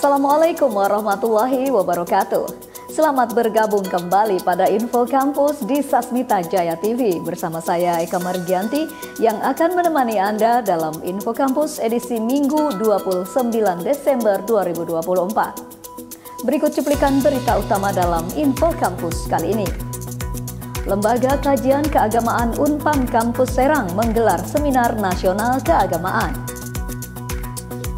Assalamualaikum warahmatullahi wabarakatuh. Selamat bergabung kembali pada Info Kampus di Sasmita Jaya TV bersama saya Eka Margianti yang akan menemani Anda dalam Info Kampus edisi Minggu 29 Desember 2024. Berikut cuplikan berita utama dalam Info Kampus kali ini. Lembaga Kajian Keagamaan Unpam Kampus Serang menggelar Seminar Nasional Keagamaan.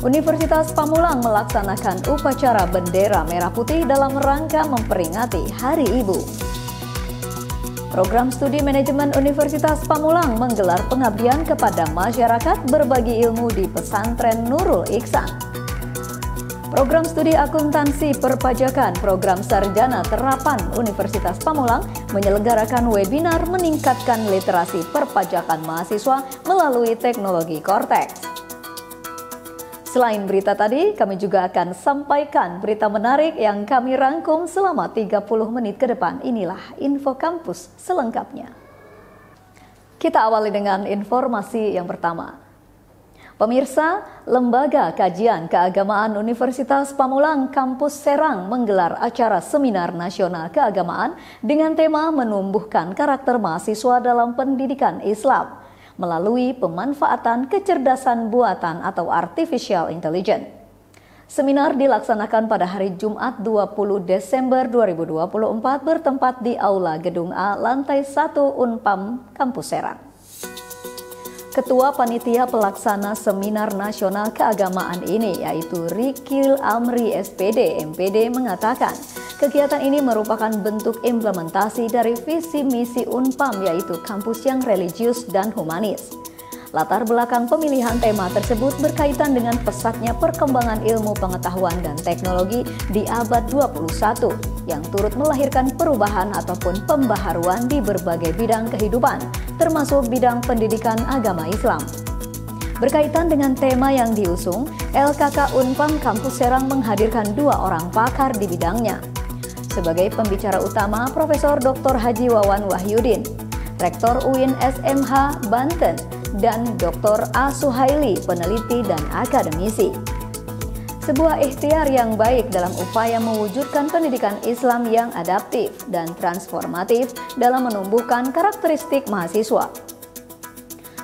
Universitas Pamulang melaksanakan upacara bendera merah putih dalam rangka memperingati Hari Ibu. Program Studi Manajemen Universitas Pamulang menggelar pengabdian kepada masyarakat berbagi ilmu di Pesantren Nurul Ihsan. Program Studi Akuntansi Perpajakan Program Sarjana Terapan Universitas Pamulang menyelenggarakan webinar meningkatkan literasi perpajakan mahasiswa melalui teknologi Cortex. Selain berita tadi, kami juga akan sampaikan berita menarik yang kami rangkum selama 30 menit ke depan. Inilah Info Kampus selengkapnya. Kita awali dengan informasi yang pertama. Pemirsa, Lembaga Kajian Keagamaan Universitas Pamulang Kampus Serang menggelar acara Seminar Nasional Keagamaan dengan tema menumbuhkan karakter mahasiswa dalam pendidikan Islam melalui pemanfaatan kecerdasan buatan atau artificial intelligence. Seminar dilaksanakan pada hari Jumat 20 Desember 2024 bertempat di Aula Gedung A lantai 1 Unpam Kampus Serang. Ketua Panitia Pelaksana Seminar Nasional Keagamaan ini yaitu Rikil Amri SPD MPD mengatakan kegiatan ini merupakan bentuk implementasi dari visi misi Unpam yaitu kampus yang religius dan humanis. Latar belakang pemilihan tema tersebut berkaitan dengan pesatnya perkembangan ilmu pengetahuan dan teknologi di abad 21 yang turut melahirkan perubahan ataupun pembaharuan di berbagai bidang kehidupan, termasuk bidang pendidikan agama Islam. Berkaitan dengan tema yang diusung, LKK Unpam Kampus Serang menghadirkan 2 orang pakar di bidangnya. Sebagai pembicara utama, Profesor Dr. Haji Wawan Wahyudin, Rektor UIN SMH Banten, dan Dr. A. Suhaili, peneliti dan akademisi. Sebuah ikhtiar yang baik dalam upaya mewujudkan pendidikan Islam yang adaptif dan transformatif dalam menumbuhkan karakteristik mahasiswa.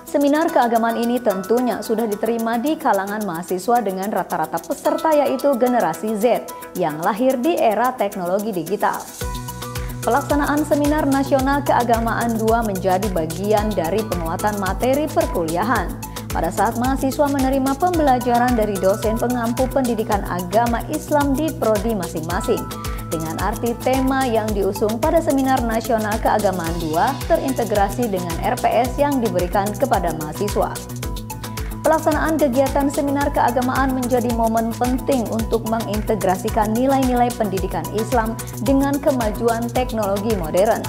Seminar keagamaan ini tentunya sudah diterima di kalangan mahasiswa dengan rata-rata peserta yaitu generasi Z yang lahir di era teknologi digital. Pelaksanaan Seminar Nasional Keagamaan 2 menjadi bagian dari penguatan materi perkuliahan. Pada saat mahasiswa menerima pembelajaran dari dosen pengampu pendidikan agama Islam di prodi masing-masing. Dengan arti tema yang diusung pada Seminar Nasional Keagamaan 2 terintegrasi dengan RPS yang diberikan kepada mahasiswa. Pelaksanaan kegiatan seminar keagamaan menjadi momen penting untuk mengintegrasikan nilai-nilai pendidikan Islam dengan kemajuan teknologi modern.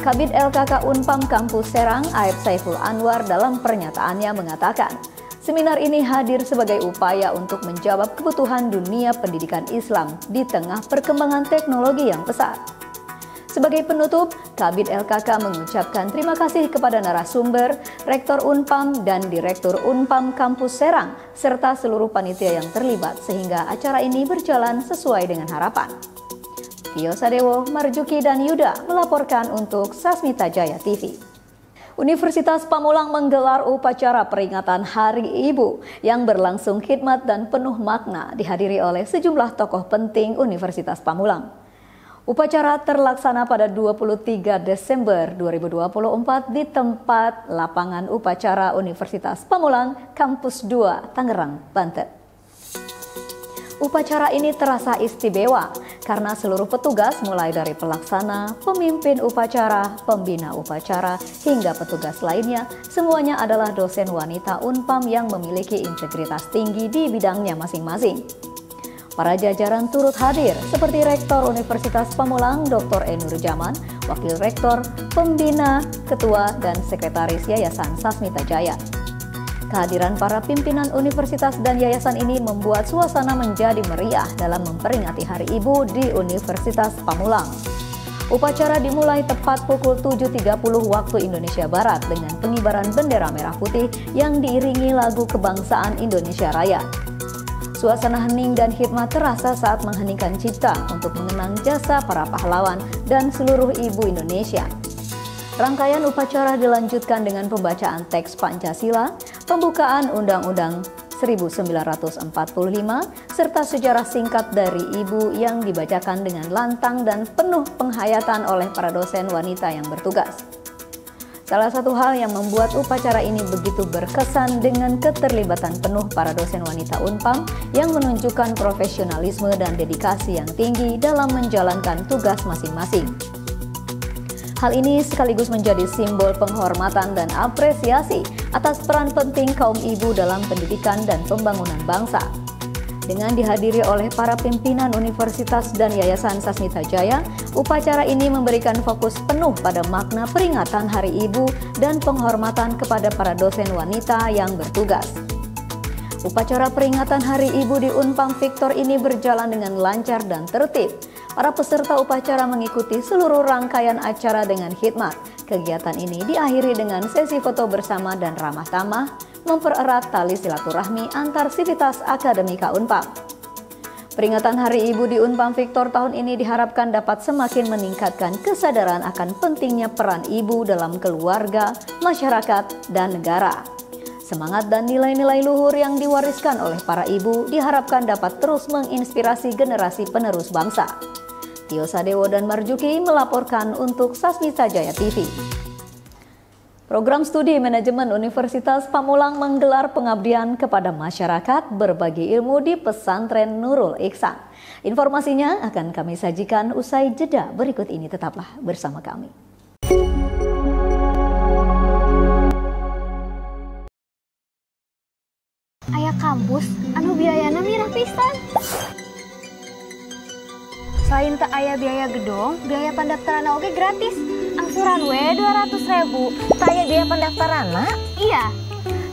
Kabid LKK Unpam Kampus Serang, Aib Saiful Anwar dalam pernyataannya mengatakan, seminar ini hadir sebagai upaya untuk menjawab kebutuhan dunia pendidikan Islam di tengah perkembangan teknologi yang pesat. Sebagai penutup, Kabid LKK mengucapkan terima kasih kepada narasumber, Rektor Unpam dan Direktur Unpam Kampus Serang, serta seluruh panitia yang terlibat sehingga acara ini berjalan sesuai dengan harapan. Tio Sadewo, Marjuki, dan Yuda melaporkan untuk Sasmita Jaya TV. Universitas Pamulang menggelar upacara peringatan Hari Ibu yang berlangsung khidmat dan penuh makna dihadiri oleh sejumlah tokoh penting Universitas Pamulang. Upacara terlaksana pada 23 Desember 2024 di tempat lapangan upacara Universitas Pamulang, Kampus 2, Tangerang, Banten. Upacara ini terasa istimewa karena seluruh petugas mulai dari pelaksana, pemimpin upacara, pembina upacara, hingga petugas lainnya, semuanya adalah dosen wanita Unpam yang memiliki integritas tinggi di bidangnya masing-masing. Para jajaran turut hadir seperti Rektor Universitas Pamulang Dr. Enur Jaman, Wakil Rektor, Pembina, Ketua, dan Sekretaris Yayasan Sasmita Jaya. Kehadiran para pimpinan universitas dan yayasan ini membuat suasana menjadi meriah dalam memperingati Hari Ibu di Universitas Pamulang. Upacara dimulai tepat pukul 7.30 waktu Indonesia Barat dengan pengibaran bendera merah putih yang diiringi lagu kebangsaan Indonesia Raya. Suasana hening dan hikmat terasa saat mengheningkan cipta untuk mengenang jasa para pahlawan dan seluruh ibu Indonesia. Rangkaian upacara dilanjutkan dengan pembacaan teks Pancasila, pembukaan Undang-Undang 1945, serta sejarah singkat dari ibu yang dibacakan dengan lantang dan penuh penghayatan oleh para dosen wanita yang bertugas. Salah satu hal yang membuat upacara ini begitu berkesan dengan keterlibatan penuh para dosen wanita Unpam yang menunjukkan profesionalisme dan dedikasi yang tinggi dalam menjalankan tugas masing-masing. Hal ini sekaligus menjadi simbol penghormatan dan apresiasi atas peran penting kaum ibu dalam pendidikan dan pembangunan bangsa. Dengan dihadiri oleh para pimpinan universitas dan Yayasan Sasmita Jaya, upacara ini memberikan fokus penuh pada makna peringatan Hari Ibu dan penghormatan kepada para dosen wanita yang bertugas. Upacara peringatan Hari Ibu di Unpam Victor ini berjalan dengan lancar dan tertib. Para peserta upacara mengikuti seluruh rangkaian acara dengan khidmat. Kegiatan ini diakhiri dengan sesi foto bersama dan ramah tamah, mempererat tali silaturahmi antar sivitas akademika Unpam. Peringatan Hari Ibu di Unpam Victor tahun ini diharapkan dapat semakin meningkatkan kesadaran akan pentingnya peran ibu dalam keluarga, masyarakat, dan negara. Semangat dan nilai-nilai luhur yang diwariskan oleh para ibu diharapkan dapat terus menginspirasi generasi penerus bangsa. Tio Sadewo dan Marjuki melaporkan untuk Sasmita Jaya TV. Program Studi Manajemen Universitas Pamulang menggelar pengabdian kepada masyarakat berbagi ilmu di Pesantren Nurul Ihsan. Informasinya akan kami sajikan usai jeda berikut ini, tetaplah bersama kami. Aya kampus anu biayana mirah pisan. Selain teu aya biaya gedong, biaya pendaftaran oge gratis. Angsuran we 200.000. Teu aya biaya pendaftaranna? Iya.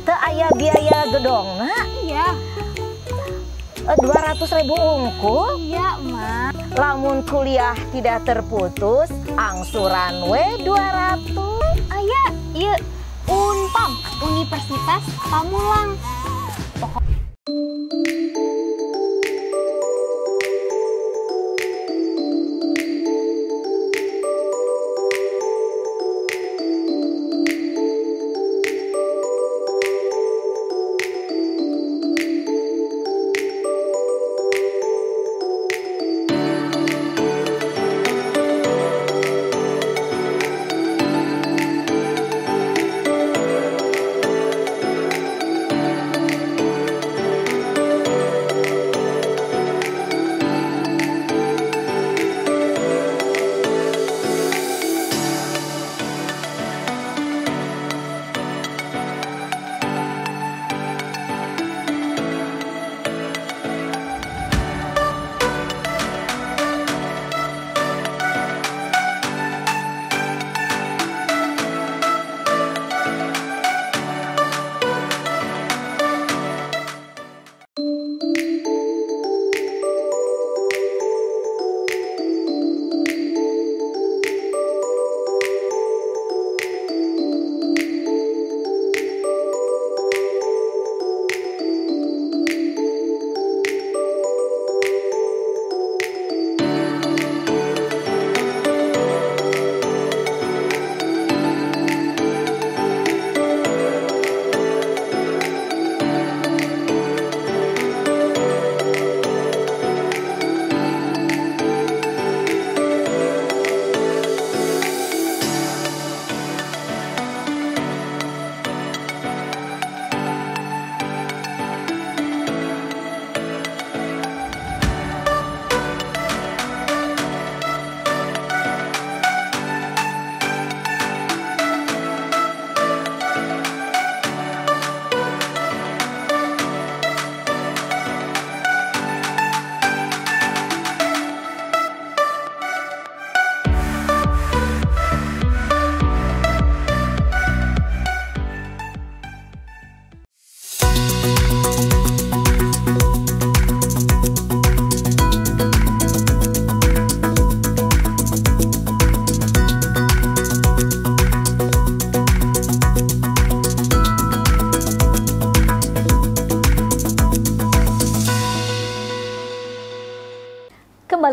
Teu aya biaya gedongna? Iya. 200.000 unggul? Iya, Mak. Lamun kuliah tidak terputus, angsuran we 200. Aya, ieu Unpam, Universitas Pamulang.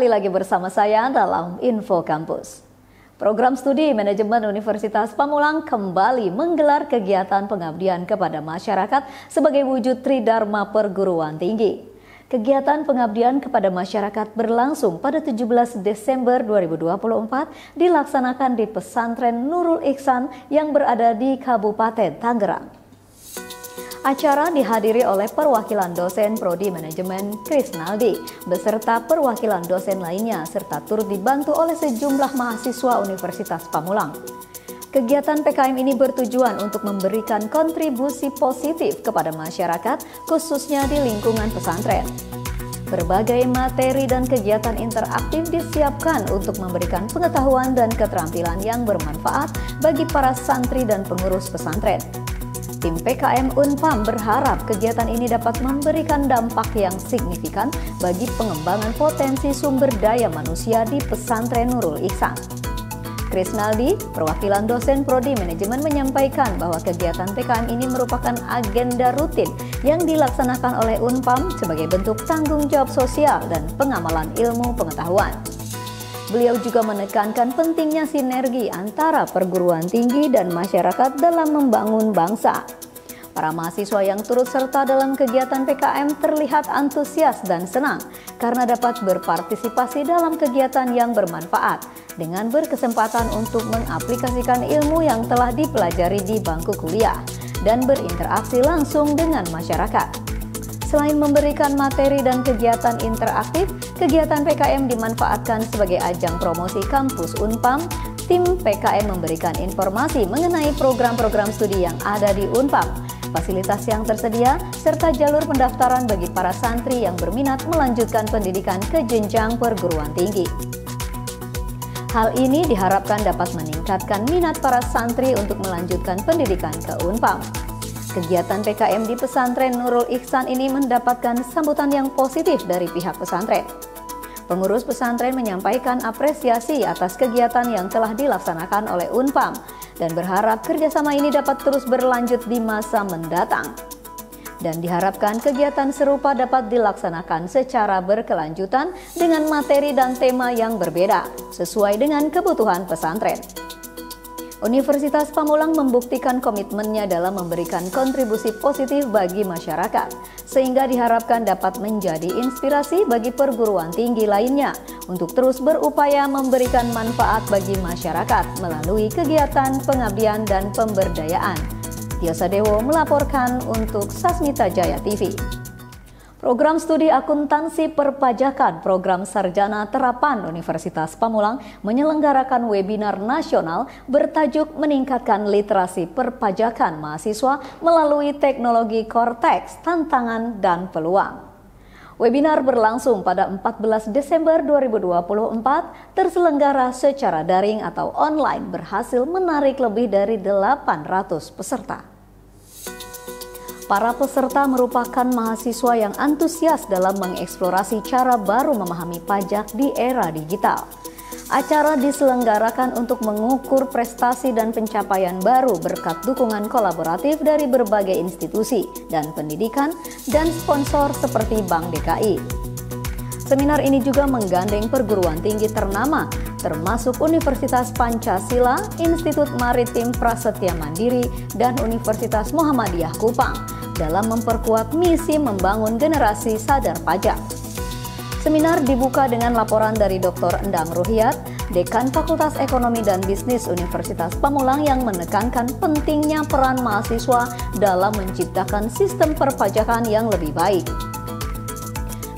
Kembali lagi bersama saya dalam Info Kampus. Program Studi Manajemen Universitas Pamulang kembali menggelar kegiatan pengabdian kepada masyarakat sebagai wujud Tridharma Perguruan Tinggi. Kegiatan pengabdian kepada masyarakat berlangsung pada 17 Desember 2024 dilaksanakan di Pesantren Nurul Ihsan yang berada di Kabupaten Tangerang. Acara dihadiri oleh perwakilan dosen Prodi Manajemen Krisnaldi beserta perwakilan dosen lainnya serta turut dibantu oleh sejumlah mahasiswa Universitas Pamulang. Kegiatan PKM ini bertujuan untuk memberikan kontribusi positif kepada masyarakat khususnya di lingkungan pesantren. Berbagai materi dan kegiatan interaktif disiapkan untuk memberikan pengetahuan dan keterampilan yang bermanfaat bagi para santri dan pengurus pesantren. Tim PKM Unpam berharap kegiatan ini dapat memberikan dampak yang signifikan bagi pengembangan potensi sumber daya manusia di Pesantren Nurul Ihsan. Krisnaldi, perwakilan dosen Prodi Manajemen menyampaikan bahwa kegiatan PKM ini merupakan agenda rutin yang dilaksanakan oleh Unpam sebagai bentuk tanggung jawab sosial dan pengamalan ilmu pengetahuan. Beliau juga menekankan pentingnya sinergi antara perguruan tinggi dan masyarakat dalam membangun bangsa. Para mahasiswa yang turut serta dalam kegiatan PKM terlihat antusias dan senang karena dapat berpartisipasi dalam kegiatan yang bermanfaat dengan berkesempatan untuk mengaplikasikan ilmu yang telah dipelajari di bangku kuliah dan berinteraksi langsung dengan masyarakat. Selain memberikan materi dan kegiatan interaktif, kegiatan PKM dimanfaatkan sebagai ajang promosi kampus Unpam. Tim PKM memberikan informasi mengenai program-program studi yang ada di Unpam, fasilitas yang tersedia, serta jalur pendaftaran bagi para santri yang berminat melanjutkan pendidikan ke jenjang perguruan tinggi. Hal ini diharapkan dapat meningkatkan minat para santri untuk melanjutkan pendidikan ke Unpam. Kegiatan PKM di Pesantren Nurul Ihsan ini mendapatkan sambutan yang positif dari pihak pesantren. Pengurus pesantren menyampaikan apresiasi atas kegiatan yang telah dilaksanakan oleh Unpam dan berharap kerjasama ini dapat terus berlanjut di masa mendatang. Dan diharapkan kegiatan serupa dapat dilaksanakan secara berkelanjutan dengan materi dan tema yang berbeda, sesuai dengan kebutuhan pesantren. Universitas Pamulang membuktikan komitmennya dalam memberikan kontribusi positif bagi masyarakat, sehingga diharapkan dapat menjadi inspirasi bagi perguruan tinggi lainnya untuk terus berupaya memberikan manfaat bagi masyarakat melalui kegiatan pengabdian dan pemberdayaan. Tiosa Dewo melaporkan untuk Sasmita Jaya TV. Program Studi Akuntansi Perpajakan Program Sarjana Terapan Universitas Pamulang menyelenggarakan webinar nasional bertajuk Meningkatkan Literasi Perpajakan Mahasiswa melalui Teknologi Cortex, Tantangan dan Peluang. Webinar berlangsung pada 14 Desember 2024, terselenggara secara daring atau online, berhasil menarik lebih dari 800 peserta. Para peserta merupakan mahasiswa yang antusias dalam mengeksplorasi cara baru memahami pajak di era digital. Acara diselenggarakan untuk mengukur prestasi dan pencapaian baru berkat dukungan kolaboratif dari berbagai institusi dan pendidikan dan sponsor seperti Bank DKI. Seminar ini juga menggandeng perguruan tinggi ternama termasuk Universitas Pancasila, Institut Maritim Prasetya Mandiri, dan Universitas Muhammadiyah Kupang dalam memperkuat misi membangun generasi sadar pajak. Seminar dibuka dengan laporan dari Dr. Endang Ruhiat, Dekan Fakultas Ekonomi dan Bisnis Universitas Pamulang yang menekankan pentingnya peran mahasiswa dalam menciptakan sistem perpajakan yang lebih baik.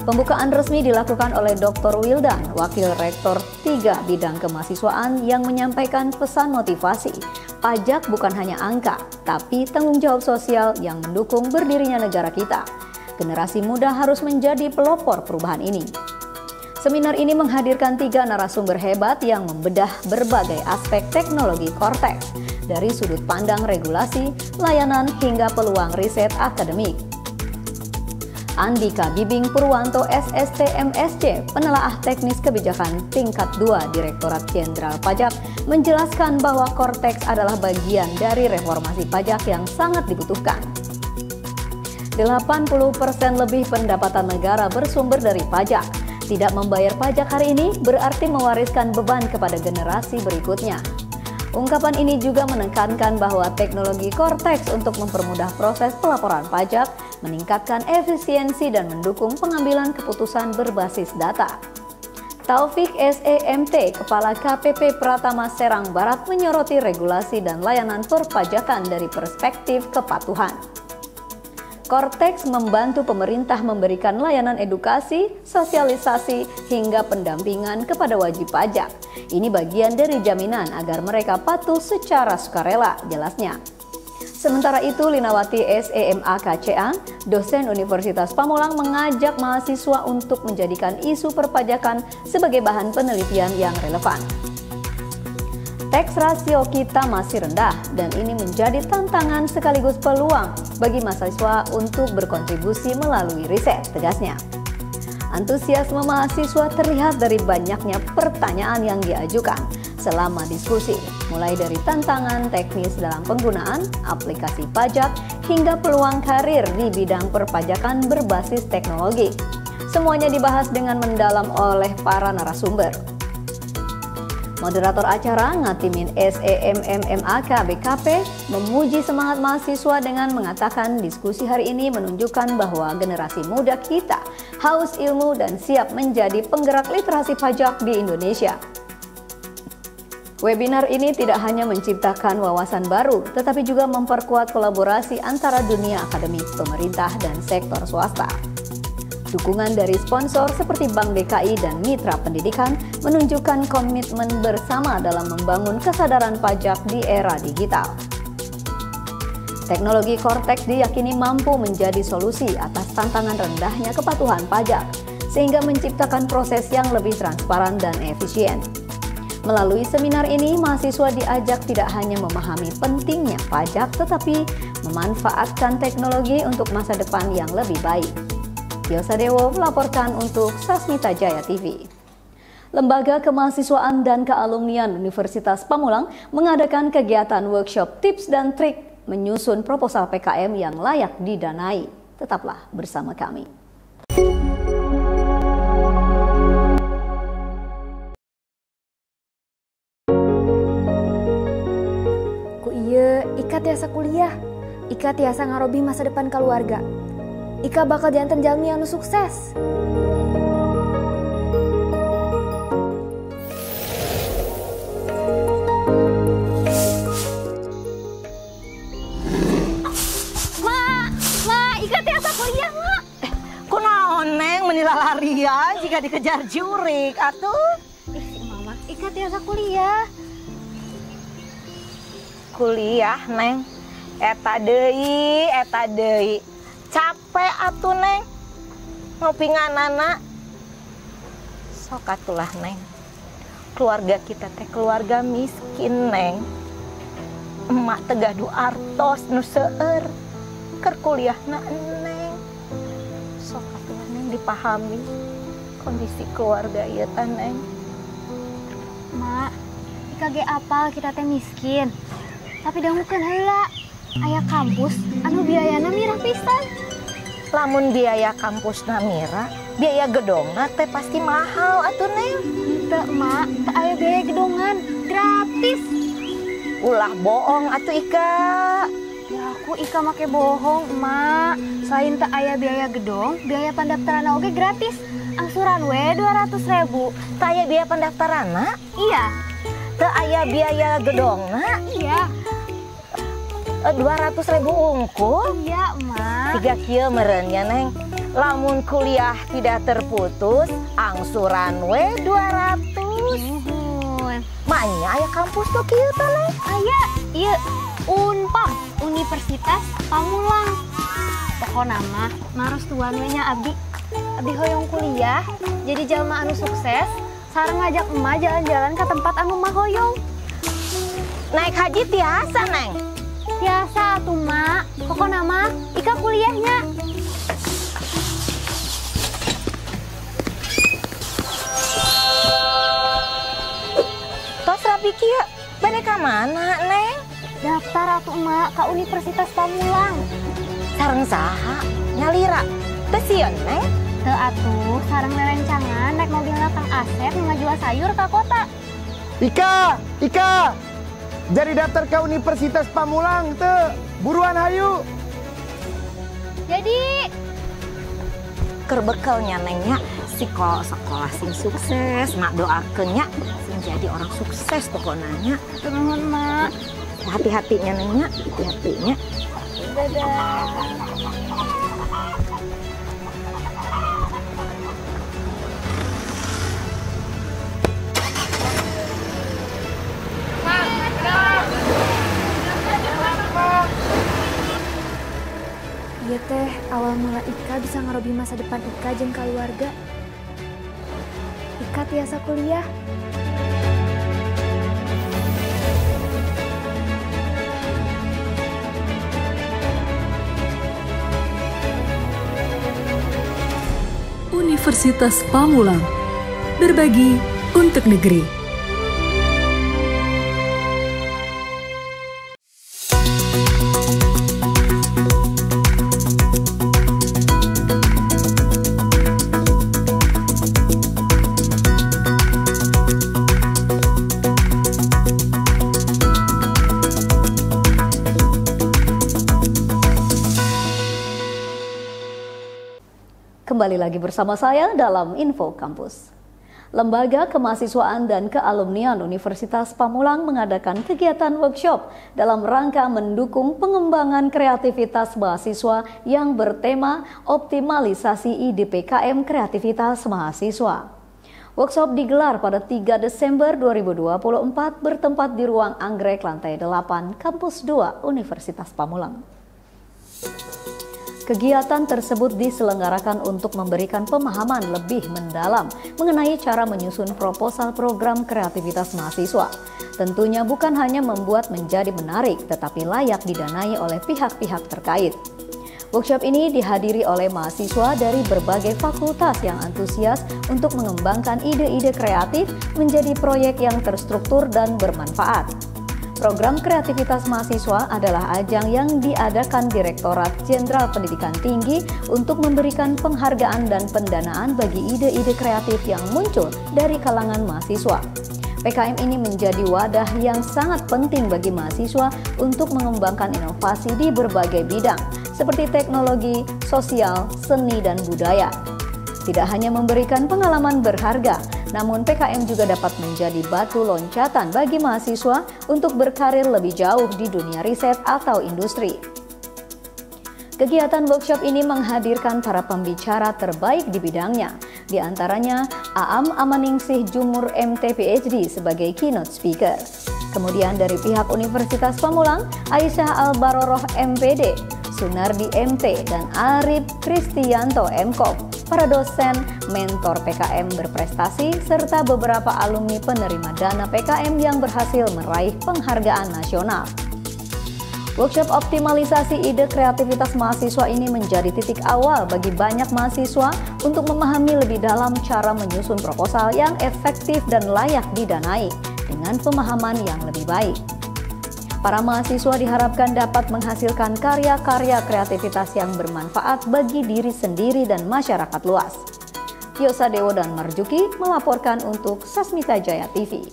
Pembukaan resmi dilakukan oleh Dr. Wildan, Wakil Rektor 3 Bidang Kemahasiswaan yang menyampaikan pesan motivasi. Pajak bukan hanya angka, tapi tanggung jawab sosial yang mendukung berdirinya negara kita. Generasi muda harus menjadi pelopor perubahan ini. Seminar ini menghadirkan 3 narasumber hebat yang membedah berbagai aspek teknologi Cortex, dari sudut pandang regulasi, layanan, hingga peluang riset akademik. Andika Bibing Purwanto SST MSc, penelaah teknis kebijakan tingkat 2 Direktorat Jenderal Pajak, menjelaskan bahwa Cortex adalah bagian dari reformasi pajak yang sangat dibutuhkan. 80% lebih pendapatan negara bersumber dari pajak, Tidak membayar pajak hari ini berarti mewariskan beban kepada generasi berikutnya. Ungkapan ini juga menekankan bahwa teknologi Cortex untuk mempermudah proses pelaporan pajak, meningkatkan efisiensi dan mendukung pengambilan keputusan berbasis data. Taufik SEMT, Kepala KPP Pratama Serang Barat, menyoroti regulasi dan layanan perpajakan dari perspektif kepatuhan. Cortex membantu pemerintah memberikan layanan edukasi, sosialisasi, hingga pendampingan kepada wajib pajak. Ini bagian dari jaminan agar mereka patuh secara sukarela, jelasnya. Sementara itu, Linawati SEMAKCA, dosen Universitas Pamulang, mengajak mahasiswa untuk menjadikan isu perpajakan sebagai bahan penelitian yang relevan. Tax rasio kita masih rendah dan ini menjadi tantangan sekaligus peluang bagi mahasiswa untuk berkontribusi melalui riset, tegasnya. Antusiasme mahasiswa terlihat dari banyaknya pertanyaan yang diajukan selama diskusi, mulai dari tantangan teknis dalam penggunaan aplikasi pajak hingga peluang karir di bidang perpajakan berbasis teknologi. Semuanya dibahas dengan mendalam oleh para narasumber. Moderator acara Ngatimin SEMMMAK BKP memuji semangat mahasiswa dengan mengatakan diskusi hari ini menunjukkan bahwa generasi muda kita haus ilmu dan siap menjadi penggerak literasi pajak di Indonesia. Webinar ini tidak hanya menciptakan wawasan baru, tetapi juga memperkuat kolaborasi antara dunia akademik, pemerintah, dan sektor swasta. Dukungan dari sponsor seperti Bank DKI dan mitra pendidikan menunjukkan komitmen bersama dalam membangun kesadaran pajak di era digital. Teknologi Cortex diyakini mampu menjadi solusi atas tantangan rendahnya kepatuhan pajak, sehingga menciptakan proses yang lebih transparan dan efisien. Melalui seminar ini, mahasiswa diajak tidak hanya memahami pentingnya pajak, tetapi memanfaatkan teknologi untuk masa depan yang lebih baik. Yosa Dewo melaporkan untuk Sasmita Jaya TV. Lembaga Kemahasiswaan dan Kealumnian Universitas Pamulang mengadakan kegiatan workshop tips dan trik menyusun proposal PKM yang layak didanai. Tetaplah bersama kami. Ku iya, Ika tiasa kuliah. Ika tiasa ngarobi masa depan keluarga. Ika bakal jantan jalmi anu sukses. Ika tiasa kuliah, Mak. Kunaon, Neng, menilalarian jika dikejar jurik, atuh. Si Mama, Ika tiasa kuliah. Kuliah, Neng. Eta deui. Capek atuh, Neng. Ngopinganana. Sok atulah, Neng. Keluarga kita teh keluarga miskin, Neng. Emak teh gaduh artos nu seueur. Keur kuliahna, Neng. Sok atuh, Neng, dipahami kondisi keluarga ieu teh, Neng. Mak, Ika ge apal kita teh miskin. Tapi dangukeun heula. Aya kampus anu biayana mirah pisan. Lamun biaya kampusna mirah, biaya gedongna teh pasti mahal atuh, Neng. Henteu, Mak, teu aya biaya gedongan, gratis. Ulah bohong atuh, Ika. Ya aku Ika make bohong, Mak. Selain teu aya biaya gedong, biaya pendaftaran oge gratis. Angsuran we 200.000. Teu aya biaya pendaftaranna? Iya. Teu aya biaya gedongna? Iya. 200.000 unggul? Iya, Mak. Tiga kieu meureunnya, Neng. Lamun kuliah tidak terputus, angsuran we 200. Nuhun. Maknya aya kampus tuh kieu teh, Neng. Aya, ieu Unpam, Universitas Pamulang. Pokona mah marestuan we nya abdi. Abdi hoyong kuliah, jadi jalma anu sukses, sareng ngajak emak jalan-jalan ke tempat anu mah hoyong. Naik haji tiasa, Neng. Biasa atuh, Mak. Pokona mah Ika kuliahnya. Tos rapi kieu, bade ka mana, Neng? Daftar atuh, Mak, ke Universitas Pamulang. Sareng saha? Nyalira. Teu sieun, Neng? Teu atuh, sareng lerencangan naik mobilnya Kang Asep ngajual sayur ke kota. Ika, jadi daftar ke Universitas Pamulang teu. Buruan hayu. Jadi Kerbekelnya nengnya sekolah sing sukses, nak doakeunnya sing jadi orang sukses pokoknya. nuhun mak. Hati-hatinya nengnya, hati-hatinya. Dadah. Iya teh, awal mula Ika bisa ngarobi masa depan Ika jeung keluarga. Ika tiasa kuliah. Universitas Pamulang, berbagi untuk negeri. Kembali lagi bersama saya dalam Info Kampus. Lembaga Kemahasiswaan dan Kealumnian Universitas Pamulang mengadakan kegiatan workshop dalam rangka mendukung pengembangan kreativitas mahasiswa yang bertema optimalisasi IDPKM Kreativitas Mahasiswa. Workshop digelar pada 3 Desember 2024 bertempat di ruang anggrek lantai 8 Kampus 2 Universitas Pamulang. Kegiatan tersebut diselenggarakan untuk memberikan pemahaman lebih mendalam mengenai cara menyusun proposal program kreativitas mahasiswa. Tentunya bukan hanya membuat menjadi menarik, tetapi layak didanai oleh pihak-pihak terkait. Workshop ini dihadiri oleh mahasiswa dari berbagai fakultas yang antusias untuk mengembangkan ide-ide kreatif menjadi proyek yang terstruktur dan bermanfaat. Program kreativitas mahasiswa adalah ajang yang diadakan Direktorat Jenderal Pendidikan Tinggi untuk memberikan penghargaan dan pendanaan bagi ide-ide kreatif yang muncul dari kalangan mahasiswa. PKM ini menjadi wadah yang sangat penting bagi mahasiswa untuk mengembangkan inovasi di berbagai bidang, seperti teknologi, sosial, seni, dan budaya. Tidak hanya memberikan pengalaman berharga, namun PKM juga dapat menjadi batu loncatan bagi mahasiswa untuk berkarir lebih jauh di dunia riset atau industri. Kegiatan workshop ini menghadirkan para pembicara terbaik di bidangnya, di antaranya Aam Amaningsih Jumur MT PhD sebagai keynote speaker. Kemudian dari pihak Universitas Pamulang, Aisyah Albaroroh MPD, Sunardi MT, dan Arif Kristianto MKOM. Para dosen, mentor PKM berprestasi, serta beberapa alumni penerima dana PKM yang berhasil meraih penghargaan nasional. Workshop optimalisasi ide kreativitas mahasiswa ini menjadi titik awal bagi banyak mahasiswa untuk memahami lebih dalam cara menyusun proposal yang efektif dan layak didanai dengan pemahaman yang lebih baik. Para mahasiswa diharapkan dapat menghasilkan karya-karya kreativitas yang bermanfaat bagi diri sendiri dan masyarakat luas. Yosa Dewo dan Marjuki melaporkan untuk Sasmita Jaya TV.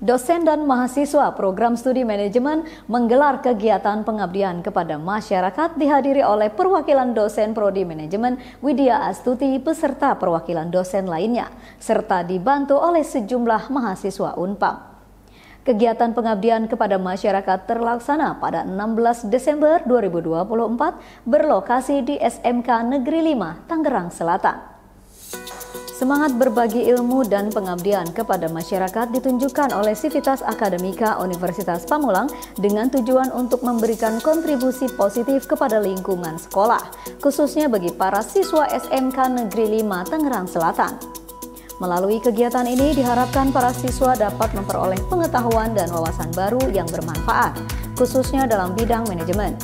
Dosen dan mahasiswa program studi manajemen menggelar kegiatan pengabdian kepada masyarakat dihadiri oleh perwakilan dosen Prodi Manajemen Widya Astuti beserta perwakilan dosen lainnya, serta dibantu oleh sejumlah mahasiswa Unpam. Kegiatan pengabdian kepada masyarakat terlaksana pada 16 Desember 2024 berlokasi di SMK Negeri 5, Tangerang Selatan. Semangat berbagi ilmu dan pengabdian kepada masyarakat ditunjukkan oleh Sivitas Akademika Universitas Pamulang dengan tujuan untuk memberikan kontribusi positif kepada lingkungan sekolah, khususnya bagi para siswa SMK Negeri 5, Tangerang Selatan. Melalui kegiatan ini diharapkan para siswa dapat memperoleh pengetahuan dan wawasan baru yang bermanfaat, khususnya dalam bidang manajemen.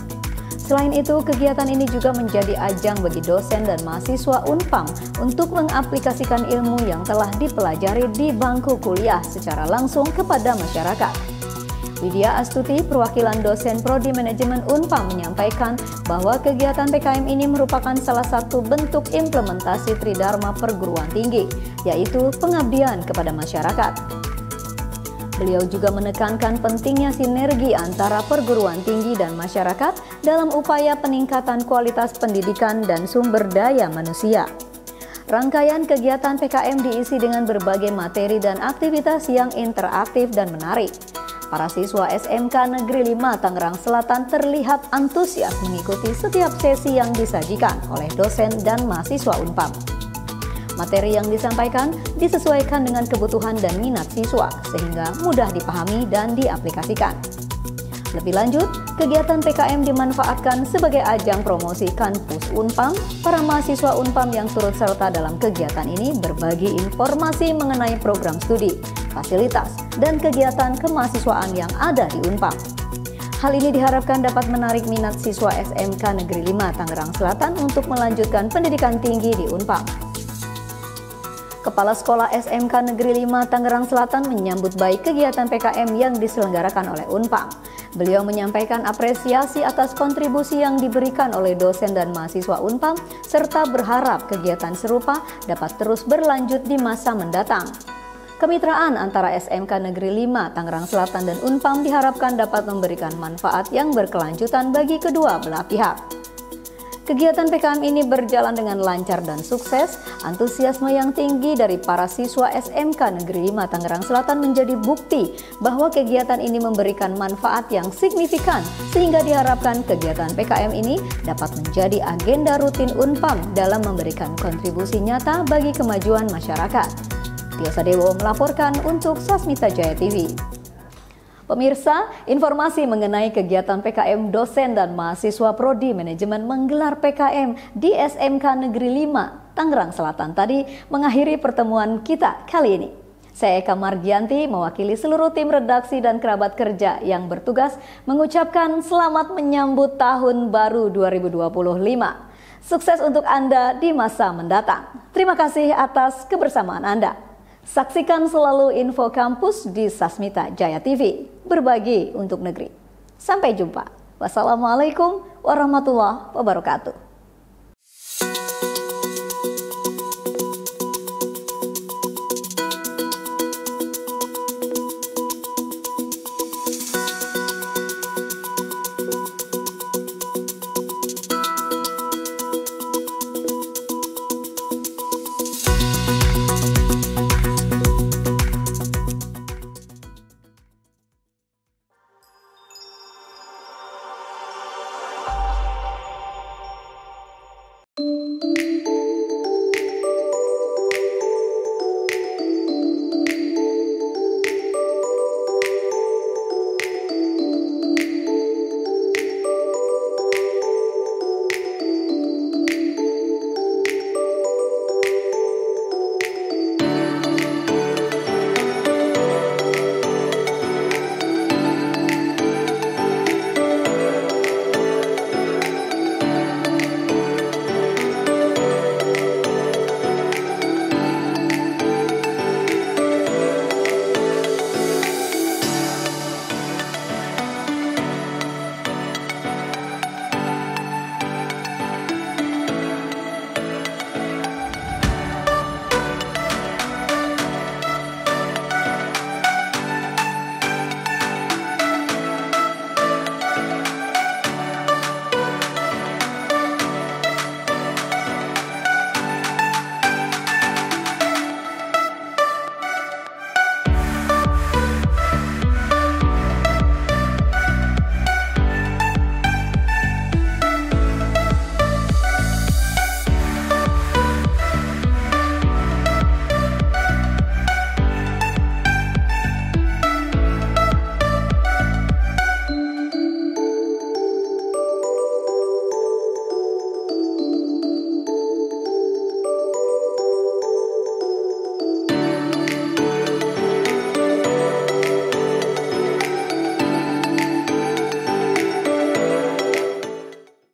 Selain itu, kegiatan ini juga menjadi ajang bagi dosen dan mahasiswa Unpam untuk mengaplikasikan ilmu yang telah dipelajari di bangku kuliah secara langsung kepada masyarakat. Widya Astuti, perwakilan dosen Prodi Manajemen Unpam menyampaikan bahwa kegiatan PKM ini merupakan salah satu bentuk implementasi Tridharma perguruan tinggi, yaitu pengabdian kepada masyarakat. Beliau juga menekankan pentingnya sinergi antara perguruan tinggi dan masyarakat dalam upaya peningkatan kualitas pendidikan dan sumber daya manusia. Rangkaian kegiatan PKM diisi dengan berbagai materi dan aktivitas yang interaktif dan menarik. Para siswa SMK Negeri 5 Tangerang Selatan terlihat antusias mengikuti setiap sesi yang disajikan oleh dosen dan mahasiswa Unpam. Materi yang disampaikan disesuaikan dengan kebutuhan dan minat siswa sehingga mudah dipahami dan diaplikasikan. Lebih lanjut, kegiatan PKM dimanfaatkan sebagai ajang promosi kampus Unpam. Para mahasiswa Unpam yang turut serta dalam kegiatan ini berbagi informasi mengenai program studi, fasilitas, dan kegiatan kemahasiswaan yang ada di Unpam. Hal ini diharapkan dapat menarik minat siswa SMK Negeri 5 Tangerang Selatan untuk melanjutkan pendidikan tinggi di Unpam. Kepala Sekolah SMK Negeri 5 Tangerang Selatan menyambut baik kegiatan PKM yang diselenggarakan oleh Unpam. Beliau menyampaikan apresiasi atas kontribusi yang diberikan oleh dosen dan mahasiswa Unpam, serta berharap kegiatan serupa dapat terus berlanjut di masa mendatang. Kemitraan antara SMK Negeri 5 Tangerang Selatan dan Unpam diharapkan dapat memberikan manfaat yang berkelanjutan bagi kedua belah pihak. Kegiatan PKM ini berjalan dengan lancar dan sukses. Antusiasme yang tinggi dari para siswa SMK Negeri 5 Tangerang Selatan menjadi bukti bahwa kegiatan ini memberikan manfaat yang signifikan, sehingga diharapkan kegiatan PKM ini dapat menjadi agenda rutin Unpam dalam memberikan kontribusi nyata bagi kemajuan masyarakat. Tio Sadewo melaporkan untuk Sasmita Jaya TV. Pemirsa, informasi mengenai kegiatan PKM dosen dan mahasiswa Prodi Manajemen menggelar PKM di SMK Negeri 5 Tangerang Selatan tadi mengakhiri pertemuan kita kali ini. Saya Eka Margianti mewakili seluruh tim redaksi dan kerabat kerja yang bertugas mengucapkan selamat menyambut tahun baru 2025. Sukses untuk Anda di masa mendatang. Terima kasih atas kebersamaan Anda. Saksikan selalu info kampus di Sasmita Jaya TV, berbagi untuk negeri. Sampai jumpa. Wassalamualaikum warahmatullahi wabarakatuh.